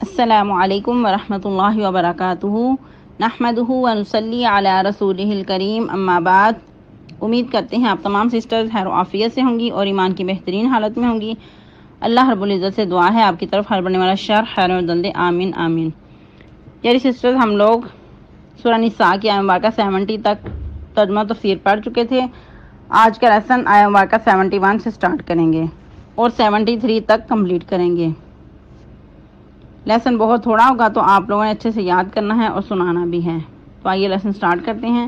السلام علیکم ورحمۃ اللہ وبرکاتہ۔ نحمدہ ونصلی علی رسولہ الکریم، اما بعد۔ امید کرتے ہیں آپ تمام سسٹرز خیر و عافیت سے ہوں گی اور ایمان کی بہترین حالت میں ہوں گی۔ اللہ رب العزت سے دعا ہے آپ کی طرف ہر بڑھنے والا شر خیر و دل دے، آمین آمین۔ پیاری سسٹرز، ہم لوگ سورہ نساء کی آیت مبارکہ 70 تک ترجمہ و تفسیر پڑھ چکے تھے۔ آج کا لیسن آیت مبارکہ 71 سے سٹارٹ کریں گے اور 73 تک کمپلیٹ کریں گے۔ لیسن بہت تھوڑا ہوگا تو آپ لوگوں نے اچھے سے یاد کرنا ہے اور سنانا بھی ہے۔ تو آئیے لیسن سٹارٹ کرتے ہیں۔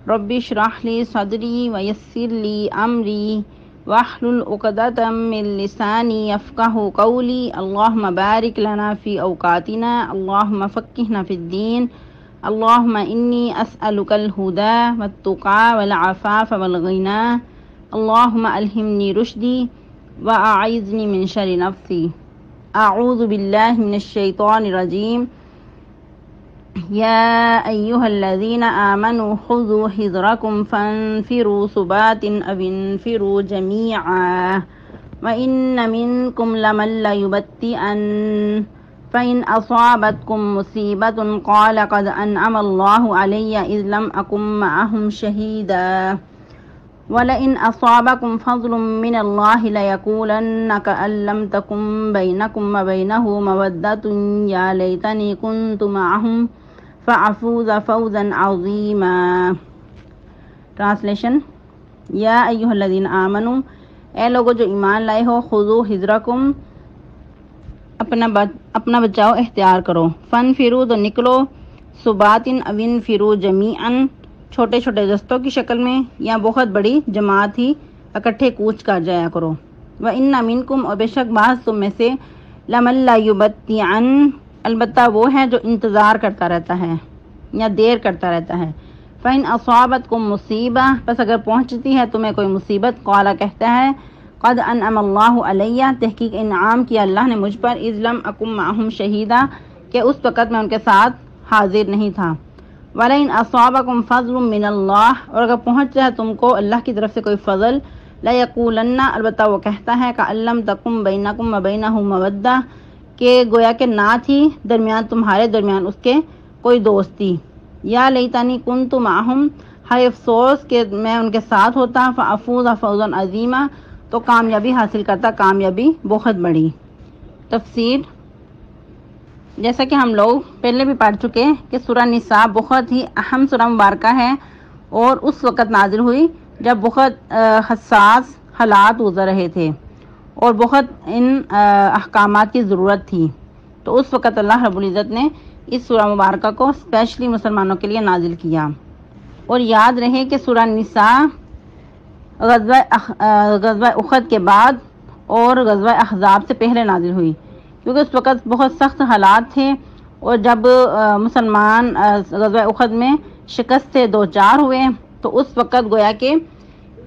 رب اشرح لی صدری ویسر لی امری واحلل عقدۃ من لسانی یفقہوا قولی۔ اللہم بارک لنا فی اوقاتنا، اللہم فقہنا فی الدین، اللہم انی اسألک الہدی والتقی والعفاف والغنی، اللہم الہمنی رشدی واعذنی من شر نفسی۔ اعوذ باللہ من الشیطان الرجیم۔ یا ایہا الذین آمنوا خذوا حذرکم فانفروا ثبات او انفروا جمیعا وإن منکم لمن لیبطئن فإن أصابتكم مصیبة قال قد أنعم الله علی إذ لم أکن معهم شہیدا وَلَئِنْ أَصَابَكُمْ فَضْلٌ مِّنَ اللَّهِ لَيَقُولَنَّ كَأَن لَّمْ تَكُن بَيْنَكُمْ وَبَيْنَهُ مَوَدَّةٌ يَا لَيْتَنِي كُنتُ مَعَهُمْ فَأَفُوزَ فَوْزًا عَظِيمًا۔ ٹرانسلیشن: یا ایھا الذین آمنوا، اے لوگو جو ایمان لائے ہو، خذوا حذرکم، اپنا بچاؤ اختیار کرو، فانفروا تو نکلو، ثبات او انفروا جمیعا، چھوٹے چھوٹے دستوں کی شکل میں یا بہت بڑی جماعت ہی اکٹھے کوچ کر جایا کرو۔ وَإِنَّ مِنْكُمْ، اور بے شک بعض تم میں سے، لَمَن لَّيُبَطِّئَنَّ، البتہ وہ ہے جو انتظار کرتا رہتا ہے یا دیر کرتا رہتا ہے۔ فَإِنْ أَصَابَتْكُم مُّصِیبَةٌ، پس اگر پہنچتی ہے تمہیں کوئی مصیبت، قال کہتا ہے، قد انعم اللہ علیہ، تحقیق انعام کیا اللہ نے مجھ پر، اذ لم اکن معہم شہیدا، کہ اس وقت میں ان کے ساتھ حاضر نہیں تھا۔ وَلَئِنْ أَصَابَكُمْ فَضْلٌ مِّنَ اللَّهِ، اور اگر پہنچ جائے تم کو اللہ کی طرف سے کوئی فضل، لَيَقُولَنَّ، البتہ وہ کہتا ہے، كَأَن لَّمْ تَكُن بَيْنَكُمْ وَبَيْنَهُ مَوَدَّةٌ، کہ گویا کہ نہ تھی درمیان تمہارے درمیان اس کے کوئی دوستی۔ یا لیتنی کنت معہم، ہائے افسوس کہ میں ان کے ساتھ ہوتا، فافوز فوزا عظیما، تو کامیابی حاصل کرتا، کامیابی بہت بڑی۔ تفسیر: جیسا کہ ہم لوگ پہلے بھی پڑھ چکے کہ سورہ نساء بہت ہی اہم سورہ مبارکہ ہے اور اس وقت نازل ہوئی جب بہت حساس حالات گزر رہے تھے اور بہت ان احکامات کی ضرورت تھی، تو اس وقت اللہ رب العزت نے اس سورہ مبارکہ کو اسپیشلی مسلمانوں کے لیے نازل کیا۔ اور یاد رہے کہ سورہ نساء غزوہ احد کے بعد اور غزوہ احزاب سے پہلے نازل ہوئی، کیونکہ اس وقت بہت سخت حالات تھے، اور جب مسلمان غزوہ احد میں شکست سے دوچار ہوئے تو اس وقت گویا کہ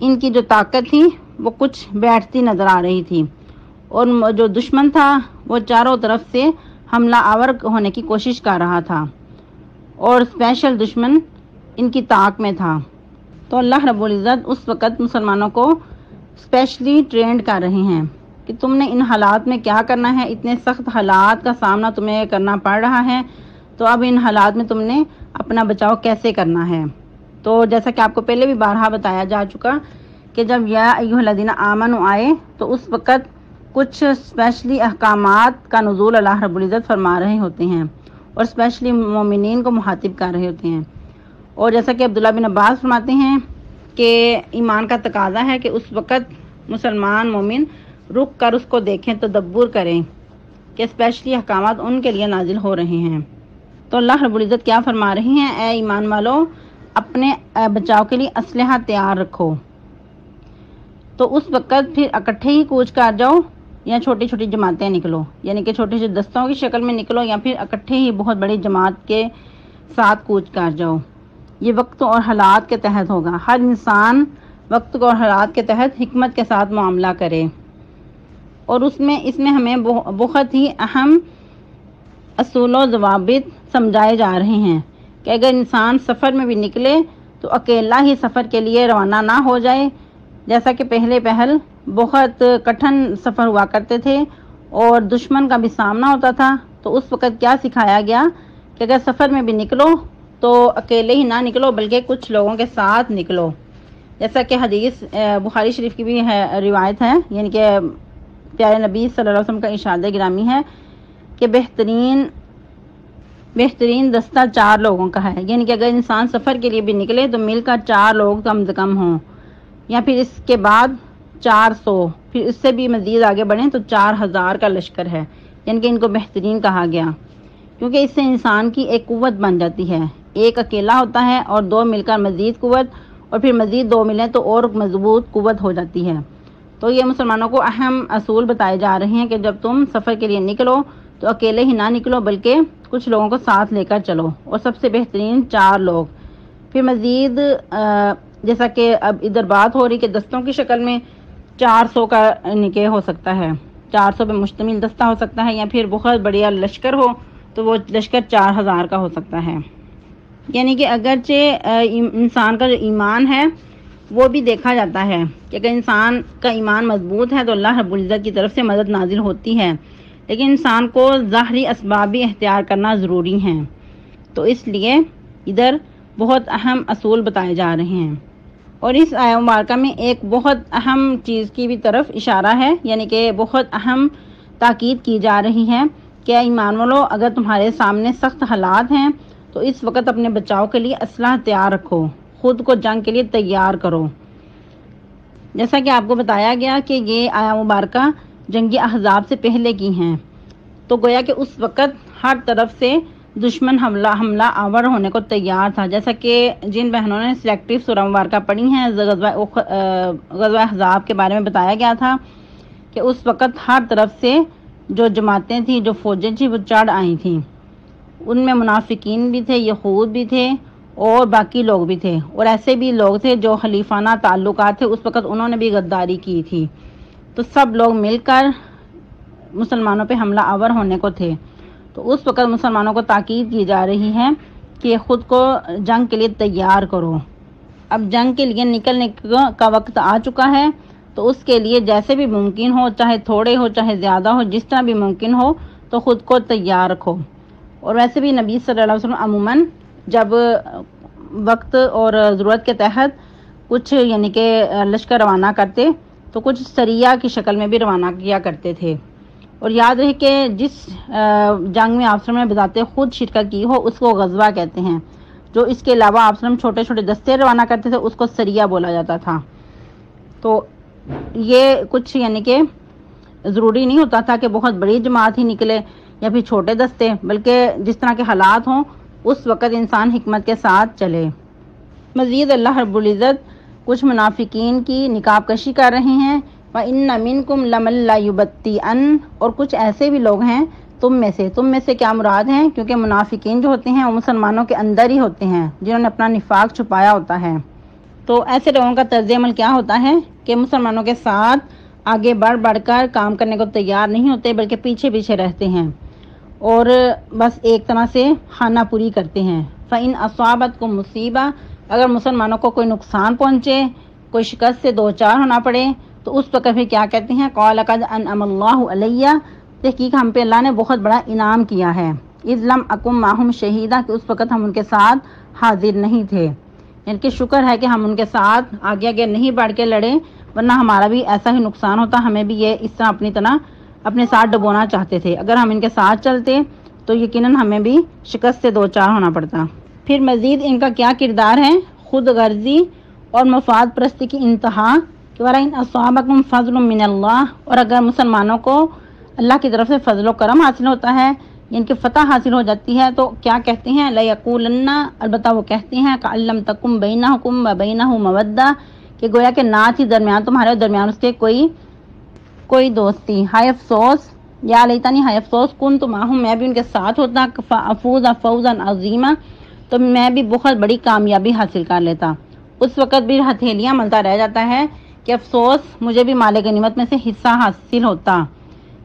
ان کی جو طاقت تھی وہ کچھ بیٹھتی نظر آ رہی تھی، اور جو دشمن تھا وہ چاروں طرف سے حملہ آور ہونے کی کوشش کر رہا تھا، اور اسپیشل دشمن ان کی طاق میں تھا۔ تو اللہ رب العزت اس وقت مسلمانوں کو اسپیشلی ٹرینڈ کر رہے ہیں کہ تم نے ان حالات میں کیا کرنا ہے، اتنے سخت حالات کا سامنا تمہیں کرنا پڑ رہا ہے، تو اب ان حالات میں تم نے اپنا بچاؤ کیسے کرنا ہے۔ تو جیسا کہ آپ کو پہلے بھی بارہا بتایا جا چکا کہ جب یا ایھا الذین آمنوا آئے تو اس وقت کچھ اسپیشلی احکامات کا نزول اللہ رب العزت فرما رہے ہوتے ہیں اور اسپیشلی مومنین کو مخاطب کر رہے ہوتے ہیں۔ اور جیسا کہ عبداللہ بن عباس فرماتے ہیں کہ ایمان کا تقاضا ہے کہ اس وقت مسلمان مومن رک کر اس کو دیکھیں، تدبر کریں کہ اسپیشلی احکامات ان کے لیے نازل ہو رہے ہیں۔ تو اللہ رب العزت کیا فرما رہے ہیں، اے ایمان والو، اپنے بچاؤ کے لیے اسلحہ تیار رکھو۔ تو اس وقت پھر اکٹھے ہی کوچ کر جاؤ یا چھوٹی چھوٹی جماعتیں نکلو، یعنی کہ چھوٹے چھوٹے دستوں کی شکل میں نکلو یا پھر اکٹھے ہی بہت بڑی جماعت کے ساتھ کوچ کر جاؤ۔ یہ وقت اور حالات کے تحت ہوگا، ہر انسان وقت اور حالات کے تحت حکمت کے ساتھ معاملہ کرے، اور اس میں ہمیں بہت ہی اہم اصول و ضوابط سمجھائے جا رہے ہیں کہ اگر انسان سفر میں بھی نکلے تو اکیلا ہی سفر کے لیے روانہ نہ ہو جائے، جیسا کہ پہلے پہل بہت کٹھن سفر ہوا کرتے تھے اور دشمن کا بھی سامنا ہوتا تھا، تو اس وقت کیا سکھایا گیا کہ اگر سفر میں بھی نکلو تو اکیلے ہی نہ نکلو بلکہ کچھ لوگوں کے ساتھ نکلو، جیسا کہ حدیث بخاری شریف کی بھی روایت ہے، یعنی کہ پیارے نبی صلی اللہ علیہ وسلم کا ارشاد گرامی ہے کہ بہترین دستہ 4 لوگوں کا ہے، یعنی کہ اگر انسان سفر کے لیے بھی نکلے تو مل کر 4 لوگ کم سے کم ہوں، یا پھر اس کے بعد 400، پھر اس سے بھی مزید آگے بڑھیں تو 4000 کا لشکر ہے، یعنی کہ ان کو بہترین کہا گیا، کیونکہ اس سے انسان کی ایک قوت بن جاتی ہے۔ ایک اکیلا ہوتا ہے اور 2 مل کر مزید قوت، اور پھر مزید 2 ملیں تو اور مضبوط قوت ہو جاتی ہے۔ تو یہ مسلمانوں کو اہم اصول بتائے جا رہے ہیں کہ جب تم سفر کے لیے نکلو تو اکیلے ہی نہ نکلو بلکہ کچھ لوگوں کو ساتھ لے کر چلو، اور سب سے بہترین 4 لوگ۔ پھر مزید جیسا کہ اب ادھر بات ہو رہی کہ دستوں کی شکل میں 400 کا نکاح ہو سکتا ہے، 400 پہ مشتمل دستہ ہو سکتا ہے، یا پھر بہت بڑیا لشکر ہو تو وہ لشکر 4000 کا ہو سکتا ہے۔ یعنی کہ اگرچہ انسان کا جو ایمان ہے وہ بھی دیکھا جاتا ہے کہ اگر انسان کا ایمان مضبوط ہے تو اللہ رب العزت کی طرف سے مدد نازل ہوتی ہے، لیکن انسان کو ظاہری اسباب بھی اختیار کرنا ضروری ہیں، تو اس لیے ادھر بہت اہم اصول بتائے جا رہے ہیں۔ اور اس آیہ مبارکہ میں ایک بہت اہم چیز کی بھی طرف اشارہ ہے، یعنی کہ بہت اہم تاکید کی جا رہی ہے کہ ایمان والو، اگر تمہارے سامنے سخت حالات ہیں تو اس وقت اپنے بچاؤ کے لیے اسلحہ تیار رکھو، خود کو جنگ کے لیے تیار کرو۔ جیسا کہ آپ کو بتایا گیا کہ یہ آیہ مبارکہ جنگ احزاب سے پہلے کی ہیں، تو گویا کہ اس وقت ہر طرف سے دشمن حملہ آور ہونے کو تیار تھا، جیسا کہ جن بہنوں نے سلیکٹیو سورہ مبارکہ پڑھی ہیں، غزوہ احزاب کے بارے میں بتایا گیا تھا کہ اس وقت ہر طرف سے جو جماعتیں تھیں، جو فوجیں تھیں، وہ چڑھ آئی تھیں، ان میں منافقین بھی تھے، یہود بھی تھے اور باقی لوگ بھی تھے، اور ایسے بھی لوگ تھے جو خلیفانہ تعلقات تھے، اس وقت انہوں نے بھی غداری کی تھی، تو سب لوگ مل کر مسلمانوں پہ حملہ آور ہونے کو تھے۔ تو اس وقت مسلمانوں کو تاکید کی جا رہی ہے کہ خود کو جنگ کے لیے تیار کرو، اب جنگ کے لیے نکلنے کا وقت آ چکا ہے، تو اس کے لیے جیسے بھی ممکن ہو، چاہے تھوڑے ہو چاہے زیادہ ہو، جس طرح بھی ممکن ہو تو خود کو تیار رکھو۔ اور ویسے بھی نبی صلی اللہ علیہ وسلم عموماً جب وقت اور ضرورت کے تحت کچھ یعنی کہ لشکر روانہ کرتے تو کچھ سریہ کی شکل میں بھی روانہ کیا کرتے تھے، اور یاد رہے کہ جس جنگ میں آپ نے بذات خود شرکت کی ہو اس کو غزوہ کہتے ہیں، جو اس کے علاوہ آپ چھوٹے چھوٹے دستے روانہ کرتے تھے اس کو سریہ بولا جاتا تھا۔ تو یہ کچھ یعنی کہ ضروری نہیں ہوتا تھا کہ بہت بڑی جماعت ہی نکلے یا پھر چھوٹے دستے، بلکہ جس طرح کے حالات ہوں اس وقت انسان حکمت کے ساتھ چلے۔ مزید اللہ رب العزت کچھ منافقین کی نقاب کشی کر رہے ہیں، وَإِنَّ مِنْكُمْ لَمَن لَّا يُبَطِّئَنَّ، اور کچھ ایسے بھی لوگ ہیں تم میں سے کیا مراد ہیں؟ کیونکہ منافقین جو ہوتے ہیں وہ مسلمانوں کے اندر ہی ہوتے ہیں، جنہوں نے اپنا نفاق چھپایا ہوتا ہے۔ تو ایسے لوگوں کا طرز عمل کیا ہوتا ہے کہ مسلمانوں کے ساتھ آگے بڑھ کر کام کرنے کو تیار نہیں ہوتے، بلکہ پیچھے پیچھے رہتے ہیں اور بس ایک طرح سے خانہ پوری کرتے ہیں۔ فَإِنْ أَصَابَتْكُمْ مُصِیبَةٌ، اگر مسلمانوں کو کوئی نقصان پہنچے، کوئی شکست سے دو چار ہونا پڑے، تو اس وقت پھر کیا کہتے ہیں؟ قَالَ قَدْ أَنْعَمَ اللَّهُ عَلَيَّ، تحقیق ہم پہ اللہ نے بہت بڑا انعام کیا ہے۔ اِذْ لَمْ أَكُنْ مَعَهُمْ شَهِيدًا، کہ اس وقت ہم ان کے ساتھ حاضر نہیں تھے، یعنی کہ شکر ہے کہ ہم ان کے ساتھ آگے نہیں بڑھ کے لڑے، ورنہ ہمارا بھی ایسا ہی نقصان ہوتا، ہمیں بھی یہ اس طرح اپنے ساتھ ڈبونا چاہتے تھے، اگر ہم ان کے ساتھ چلتے تو یقیناً ہمیں بھی شکست سے دو چار ہونا پڑتا۔ پھر مزید ان کا کیا کردار ہے؟ خود غرضی اور مفاد پرستی کی انتہا، وَإِنْ أَصَابَكُمْ فَضْلٌ مِّنَ اللَّهِ، اور اگر مسلمانوں کو اللہ کی طرف سے فضل و کرم حاصل ہوتا ہے، ان کی فتح حاصل ہو جاتی ہے، تو کیا کہتے ہیں؟ لَيَقُولَنَّ، البتہ وہ کہتے ہیں كَأَن لَّمْ تَكُن بَيْنَكُمْ وَبَيْنَهُ مَوَدَّةٌ، کہ گویا کہ نہ تھی درمیان تمہارے اور درمیان اس کے کوئی دوستی۔ ہائے افسوس، یا لیتنی، ہائے افسوس، کنت معہم، میں بھی ان کے ساتھ ہوتا، فافوز فوزا عظیما، تو میں بھی بہت بڑی کامیابی حاصل کر لیتا۔ اس وقت بھی ہتھیلیاں ملتا رہ جاتا ہے کہ افسوس مجھے بھی مال غنیمت میں سے حصہ حاصل ہوتا،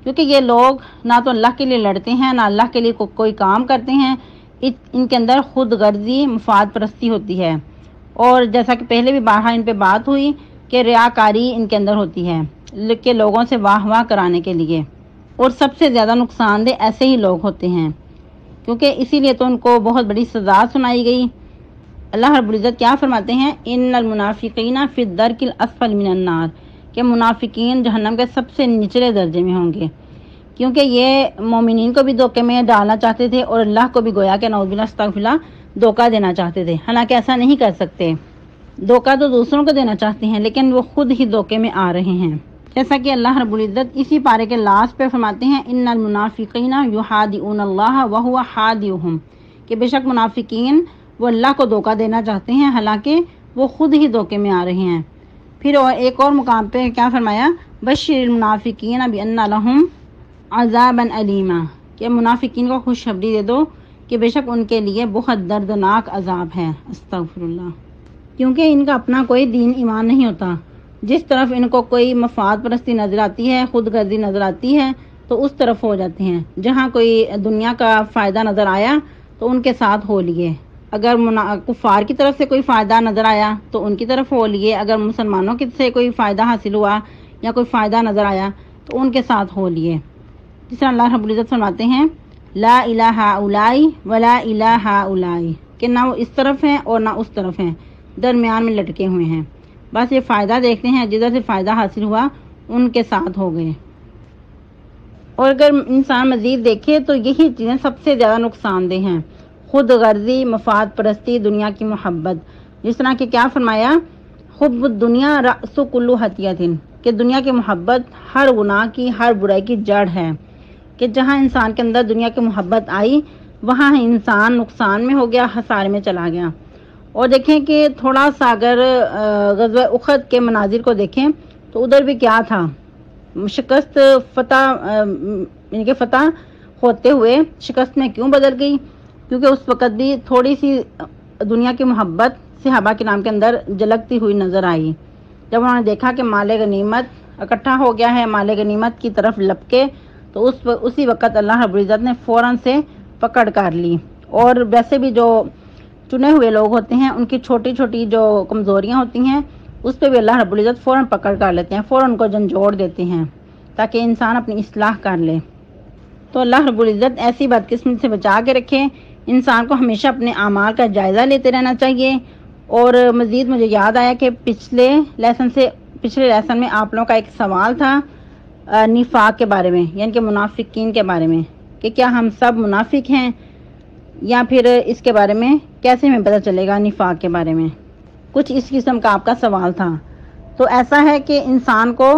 کیونکہ یہ لوگ نہ تو اللہ کے لیے لڑتے ہیں، نہ اللہ کے لیے کوئی کام کرتے ہیں، ان کے اندر خود غرضی مفاد پرستی ہوتی ہے، اور جیسا کہ پہلے بھی بارہا ان پہ بات ہوئی کہ ریاکاری ان کے اندر ہوتی ہے کہ لوگوں سے واہ واہ کرانے کے لیے۔ اور سب سے زیادہ نقصان دہ ایسے ہی لوگ ہوتے ہیں، کیونکہ اسی لیے تو ان کو بہت بڑی سزا سنائی گئی۔ اللہ رب العزت کیا فرماتے ہیں؟ ان المنافقین فی الدرک الاسفل من النار، کہ منافقین جہنم کے سب سے نچلے درجے میں ہوں گے، کیونکہ یہ مومنین کو بھی دھوکے میں ڈالنا چاہتے تھے اور اللہ کو بھی گویا کہ نعوذ باللہ استغفر اللہ دھوکہ دینا چاہتے تھے، حالانکہ ایسا نہیں کر سکتے۔ دھوکہ تو دوسروں کو دینا چاہتے ہیں لیکن وہ خود ہی دھوکے میں آ رہے ہیں، جیسا کہ اللہ رب العزت اسی پارے کے لاسٹ پہ فرماتے ہیں ان المنافقین یحادئون اللہ وہو حادئہم، کہ بے شک منافقین وہ اللہ کو دھوکہ دینا چاہتے ہیں حالانکہ وہ خود ہی دھوکے میں آ رہے ہیں۔ پھر ایک اور مقام پہ کیا فرمایا؟ بشر المنافقین بان لہم عذابا علیما، کہ منافقین کو خوشخبری دے دو کہ بے شک ان کے لیے بہت دردناک عذاب ہے۔ استغفر اللہ، کیونکہ ان کا اپنا کوئی دین ایمان نہیں ہوتا، جس طرف ان کو کوئی مفاد پرستی نظر آتی ہے، خود غرضی نظر آتی ہے تو اس طرف ہو جاتے ہیں، جہاں کوئی دنیا کا فائدہ نظر آیا تو ان کے ساتھ ہو لیے، اگر کفار کی طرف سے کوئی فائدہ نظر آیا تو ان کی طرف ہو لیے، اگر مسلمانوں کی سے کوئی فائدہ حاصل ہوا یا کوئی فائدہ نظر آیا تو ان کے ساتھ ہو لیے۔ جس طرح اللہ رب العزت فرماتے ہیں لا الہ ہؤلاء ولا الہ ہؤلاء، کہ نہ وہ اس طرف ہیں اور نہ اس طرف ہیں، درمیان میں لٹکے ہوئے ہیں، بس یہ فائدہ دیکھتے ہیں، جدھر سے فائدہ حاصل ہوا ان کے ساتھ ہو گئے۔ اور اگر انسان مزید دیکھے تو یہی چیزیں سب سے زیادہ نقصان دہ ہیں، خود غرضی، مفاد پرستی، دنیا کی محبت۔ جس طرح کہ کیا فرمایا؟ حب الدنیا رأس کل خطیۃ، کہ دنیا کی محبت ہر گناہ کی، ہر برائی کی جڑ ہے، کہ جہاں انسان کے اندر دنیا کی محبت آئی وہاں انسان نقصان میں ہو گیا، خسارے میں چلا گیا۔ اور دیکھیں کہ تھوڑا سا اگر غزوہ احد کے مناظر کو دیکھیں تو ادھر بھی کیا تھا؟ شکست یعنی کہ فتح ہوتے ہوئے شکست میں کیوں بدل گئی؟ کیونکہ اس وقت بھی تھوڑی سی دنیا کی محبت صحابہ کے نام کے اندر جھلکتی ہوئی نظر آئی، جب انہوں نے دیکھا کہ مال غنیمت اکٹھا ہو گیا ہے، مال غنیمت کی طرف لپکے تو اسی وقت اللہ رب العزت نے فوراً سے پکڑ کر لی۔ اور ویسے بھی جو چنے ہوئے لوگ ہوتے ہیں ان کی چھوٹی چھوٹی جو کمزوریاں ہوتی ہیں اس پہ بھی اللہ رب العزت فوراً پکڑ کر لیتے ہیں، فوراً کو جھنجھوڑ دیتے ہیں تاکہ انسان اپنی اصلاح کر لے۔ تو اللہ رب العزت ایسی بدقسمتی سے بچا کے رکھے۔ انسان کو ہمیشہ اپنے اعمال کا جائزہ لیتے رہنا چاہیے۔ اور مزید مجھے یاد آیا کہ پچھلے لیسن میں آپ لوگوں کا ایک سوال تھا نفاق کے بارے میں، یعنی کہ منافقین کے بارے میں، کہ کیا ہم سب منافق ہیں، یا پھر اس کے بارے میں کیسے ہمیں پتہ چلے گا نفاق کے بارے میں، کچھ اس قسم کا آپ کا سوال تھا۔ تو ایسا ہے کہ انسان کو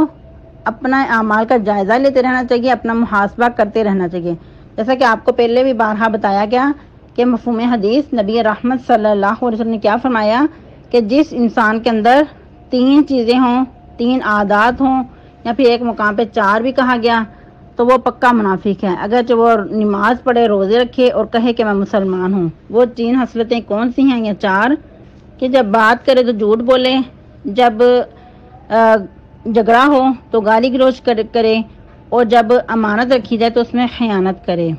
اپنا اعمال کا جائزہ لیتے رہنا چاہیے، اپنا محاسبہ کرتے رہنا چاہیے، جیسا کہ آپ کو پہلے بھی بارہا بتایا گیا کہ مفہوم حدیث نبی رحمت صلی اللہ علیہ وسلم نے کیا فرمایا کہ جس انسان کے اندر 3 چیزیں ہوں، 3 عادات ہوں، یا پھر ایک مقام پہ 4 بھی کہا گیا تو وہ پکا منافق ہے، اگرچہ وہ نماز پڑھے، روزے رکھے اور کہے کہ میں مسلمان ہوں۔ وہ 3 خصلتیں کون سی ہیں یا 4؟ کہ جب بات کرے تو جھوٹ بولے، جب جھگڑا ہو تو گالی گلوچ کرے، اور جب امانت رکھی جائے تو اس میں خیانت کرے۔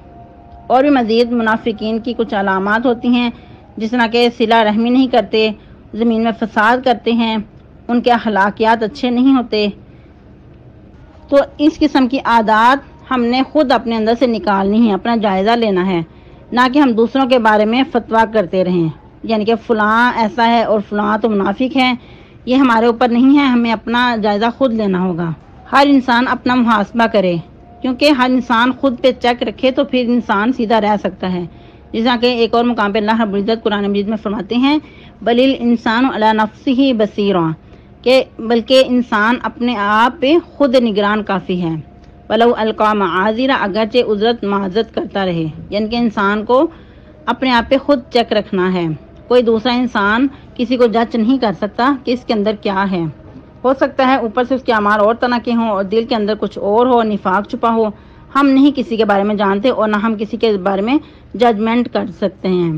اور بھی مزید منافقین کی کچھ علامات ہوتی ہیں، جس طرح کہ صلہ رحمی نہیں کرتے، زمین میں فساد کرتے ہیں، ان کے اخلاقیات اچھے نہیں ہوتے۔ تو اس قسم کی عادات ہم نے خود اپنے اندر سے نکالنی ہے، اپنا جائزہ لینا ہے، نہ کہ ہم دوسروں کے بارے میں فتویٰ کرتے رہیں، یعنی کہ فلاں ایسا ہے اور فلاں تو منافق ہے۔ یہ ہمارے اوپر نہیں ہے، ہمیں اپنا جائزہ خود لینا ہوگا۔ ہر انسان اپنا محاسبہ کرے، کیونکہ ہر انسان خود پہ چیک رکھے تو پھر انسان سیدھا رہ سکتا ہے۔ جس طرح کہ ایک اور مقام پہ اللہ رب العزت قرآن مجید میں فرماتے ہیں بل الانسان علی نفسہ بصیرا، کہ بلکہ انسان اپنے آپ پہ خود نگران کافی ہے۔ ولو القی معاذرا، اگرچہ عذرت معذرت کرتا رہے، یعنی کہ انسان کو اپنے آپ پہ خود چیک رکھنا ہے۔ کوئی دوسرا انسان کسی کو جج نہیں کر سکتا کہ اس کے اندر کیا ہے۔ ہو سکتا ہے اوپر سے اس کے اعمال اور طرح کے ہوں اور دل کے اندر کچھ اور ہو، نفاق چھپا ہو۔ ہم نہیں کسی کے بارے میں جانتے اور نہ ہم کسی کے بارے میں ججمنٹ کر سکتے ہیں۔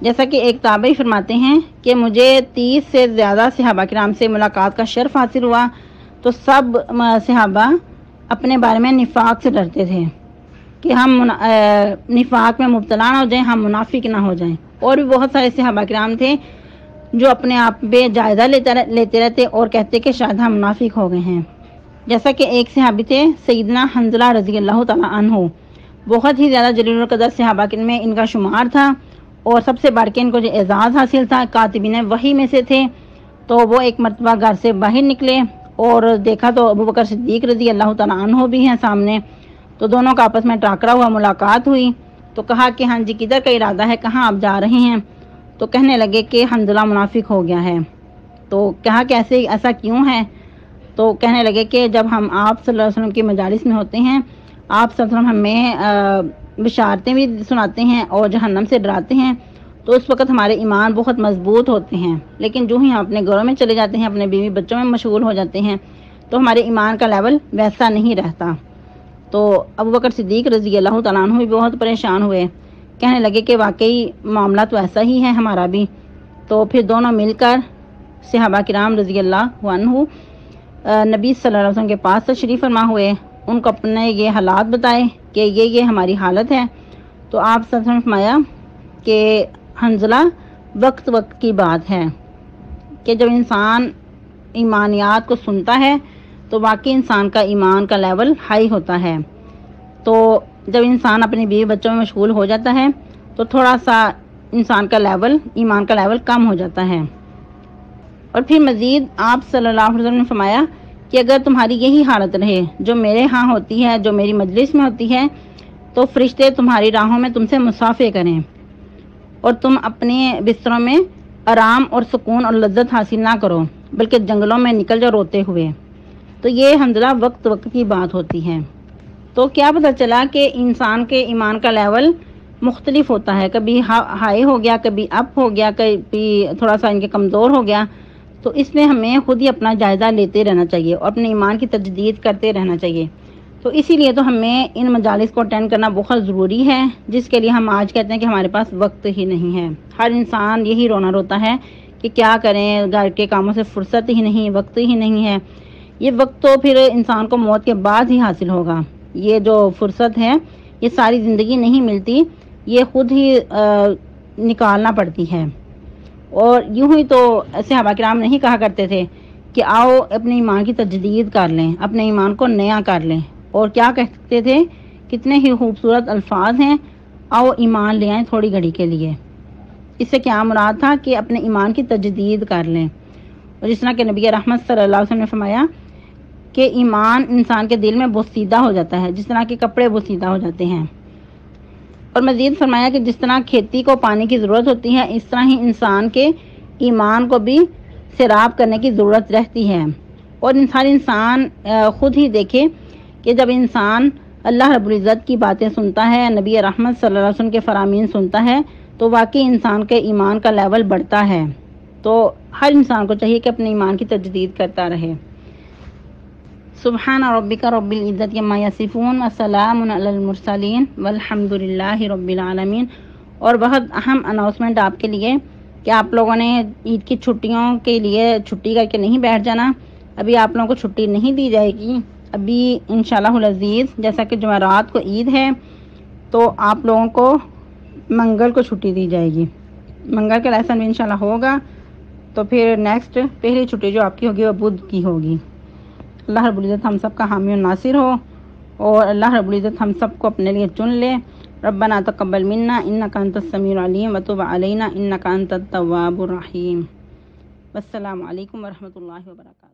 جیسا کہ ایک تابعی فرماتے ہیں کہ مجھے 30 سے زیادہ صحابہ کرام سے ملاقات کا شرف حاصل ہوا تو سب صحابہ اپنے بارے میں نفاق سے ڈرتے تھے کہ ہم نفاق میں مبتلا نہ ہو جائیں، ہم منافق نہ ہو جائیں۔ اور بھی بہت سارے صحابہ کرام تھے جو اپنے آپ پہ جائزہ لیتے رہتے اور کہتے کہ شاید ہم منافق ہو گئے ہیں۔ جیسا کہ ایک صحابی تھے سیدنا حنظلہ رضی اللہ تعالیٰ عنہ، بہت ہی زیادہ جلیل القدر صحابہ میں ان کا شمار تھا، اور سب سے بڑھ کے ان کو جو اعزاز حاصل تھا کاتبین وحی میں سے تھے۔ تو وہ ایک مرتبہ گھر سے باہر نکلے اور دیکھا تو ابوبکر صدیق رضی اللہ تعالیٰ عنہ بھی ہیں سامنے، تو دونوں کا آپس میں ٹاکرا ہوا، ملاقات ہوئی، تو کہا کہ ہاں جی کدھر کا ارادہ ہے، کہاں آپ جا رہے ہیں؟ تو کہنے لگے کہ حنظلہ منافق ہو گیا ہے۔ تو کہا کہ ایسا کیوں ہے؟ تو کہنے لگے کہ جب ہم آپ صلی اللہ علیہ وسلم کی مجالس میں ہوتے ہیں، آپ صلی اللہ علیہ وسلم ہمیں بشارتیں بھی سناتے ہیں اور جہنم سے ڈراتے ہیں، تو اس وقت ہمارے ایمان بہت مضبوط ہوتے ہیں، لیکن جو ہی ہم اپنے گھروں میں چلے جاتے ہیں، اپنے بیوی بچوں میں مشغول ہو جاتے ہیں، تو ہمارے ایمان کا لیول ویسا نہیں رہتا۔ تو ابوبکر صدیق رضی اللہ تعالیٰ عنہ بھی بہت پریشان ہوئے، کہنے لگے کہ واقعی معاملہ تو ایسا ہی ہے ہمارا بھی۔ تو پھر دونوں مل کر صحابہ کرام رضی اللہ عنہ نبی صلی اللہ علیہ وسلم کے پاس تشریف فرما ہوئے، ان کو اپنے یہ حالات بتائے کہ یہ ہماری حالت ہے۔ تو آپ صلی اللہ علیہ وسلم نے فرمایا کہ حنظلہ وقت کی بات ہے کہ جب انسان ایمانیات کو سنتا ہے تو واقعی انسان کا ایمان کا لیول ہائی ہوتا ہے، تو جب انسان اپنی بیوی بچوں میں مشغول ہو جاتا ہے تو تھوڑا سا انسان کا لیول، ایمان کا لیول کم ہو جاتا ہے۔ اور پھر مزید آپ صلی اللہ علیہ وسلم نے فرمایا کہ اگر تمہاری یہی حالت رہے جو میرے ہاں ہوتی ہے، جو میری مجلس میں ہوتی ہے، تو فرشتے تمہاری راہوں میں تم سے مصافحہ کریں اور تم اپنے بستروں میں آرام اور سکون اور لذت حاصل نہ کرو، بلکہ جنگلوں میں نکل جاؤ روتے ہوئے۔ تو یہ حنظلہ وقت کی بات ہوتی ہے۔ تو کیا پتہ چلا کہ انسان کے ایمان کا لیول مختلف ہوتا ہے، کبھی ہائی ہو گیا، کبھی اپ ہو گیا، کبھی تھوڑا سا ان کے کمزور ہو گیا۔ تو اس میں ہمیں خود ہی اپنا جائزہ لیتے رہنا چاہیے اور اپنے ایمان کی تجدید کرتے رہنا چاہیے۔ تو اسی لیے تو ہمیں ان مجالس کو اٹینڈ کرنا بہت ضروری ہے، جس کے لیے ہم آج کہتے ہیں کہ ہمارے پاس وقت ہی نہیں ہے۔ ہر انسان یہی رونا روتا ہے کہ کیا کریں، گھر کے کاموں سے فرصت ہی نہیں، وقت ہی نہیں ہے۔ یہ وقت تو پھر انسان کو موت کے بعد ہی حاصل ہوگا۔ یہ جو فرصت ہے یہ ساری زندگی نہیں ملتی، یہ خود ہی نکالنا پڑتی ہے۔ اور یوں ہی تو صحابہ کرام نہیں کہا کرتے تھے کہ آؤ اپنے ایمان کی تجدید کر لیں، اپنے ایمان کو نیا کر لیں، اور کیا کہتے تھے، کتنے ہی خوبصورت الفاظ ہیں، آؤ ایمان لے آئیں تھوڑی گھڑی کے لیے۔ اس سے کیا مراد تھا کہ اپنے ایمان کی تجدید کر لیں۔ اور جس طرح کہ نبی رحمت صلی اللہ علیہ وسلم نے فرمایا کہ ایمان انسان کے دل میں بوسیدہ ہو جاتا ہے، جس طرح کے کپڑے بوسیدہ ہو جاتے ہیں۔ اور مزید فرمایا کہ جس طرح کھیتی کو پانی کی ضرورت ہوتی ہے، اس طرح ہی انسان کے ایمان کو بھی سیراب کرنے کی ضرورت رہتی ہے۔ اور ہر انسان خود ہی دیکھے کہ جب انسان اللہ رب العزت کی باتیں سنتا ہے، نبی رحمت صلی اللہ علیہ وسلم کے فرامین سنتا ہے، تو واقعی انسان کے ایمان کا لیول بڑھتا ہے۔ تو ہر انسان کو چاہیے کہ اپنے ایمان کی تجدید کرتا رہے۔ سبحان ربک رب العزت عما یصفون وسلام علی المرسلین والحمد للہ رب العالمین۔ اور بہت اہم اناؤنسمنٹ آپ کے لیے کہ آپ لوگوں نے عید کی چھٹیوں کے لیے چھٹی کر کے نہیں بیٹھ جانا۔ ابھی آپ لوگوں کو چھٹی نہیں دی جائے گی، ابھی انشاءاللہ العزیز جیسا کہ جمعرات کو عید ہے تو آپ لوگوں کو منگل کو چھٹی دی جائے گی۔ منگل کا لیسن بھی انشاءاللہ ہوگا، تو پھر نیکسٹ پہلی چھٹی جو آپ کی ہوگی وہ بدھ کی ہوگی۔ اللہ رب العزت ہم سب کا حامی و ناصر ہو، اور اللہ رب العزت ہم سب کو اپنے لیے چن لے۔ ربنا تقبل منا انک انت السمیع العلیم وتب علینا انک انت التواب الرحیم۔ والسلام علیکم ورحمۃ اللہ وبرکاتہ۔